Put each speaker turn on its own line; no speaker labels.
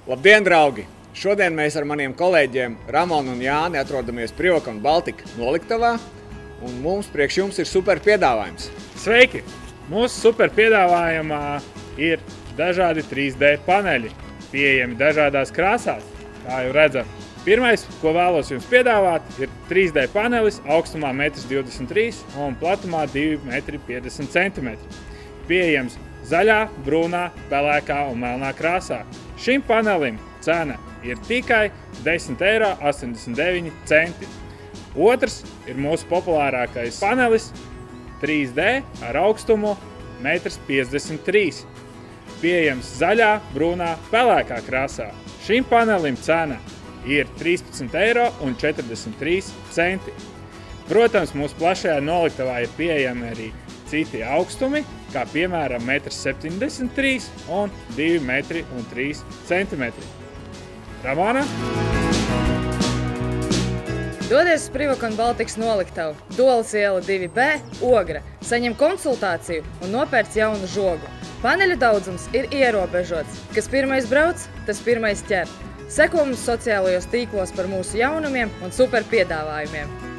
Labdien, draugi! Šodien mēs ar maniem kolēģiem Ramonu un Jāni atrodamies Privakon Baltika noliktavā, un mums priekš jums ir super piedāvājums.
Sveiki! Mūsu super piedāvājumā ir dažādi 3D paneļi, pieejami dažādās krāsās, kā jau redzam. Pirmais, ko vēlos jums piedāvāt, ir 3D panelis augstumā 1,23 m un platumā 2,50 cm. Pieejams zaļā, brūnā, pelēkā un melnā krāsā. Šim panelim cena ir tikai 10,89 €. Otrs ir mūsu populārākais panelis 3D ar augstumu 1,53 m. Pieejams zaļā, brūnā, pelēkā krāsā. Šim panelim cena ir 13,43 €. Protams, mūsu plašajā noliktavā ir pieejami arī citi augstumi, kā piemēram 1,73 m un 2,03 cm. Ramona?
Dodies uz Privakon Baltikas noliktavu, Dolas iela 2B, Ogra, saņem konsultāciju un nopērc jaunu žogu. Paneļu daudzums ir ierobežots. Kas pirmais brauc, tas pirmais ķer. Seko mums sociālajos tīklos par mūsu jaunumiem un super piedāvājumiem.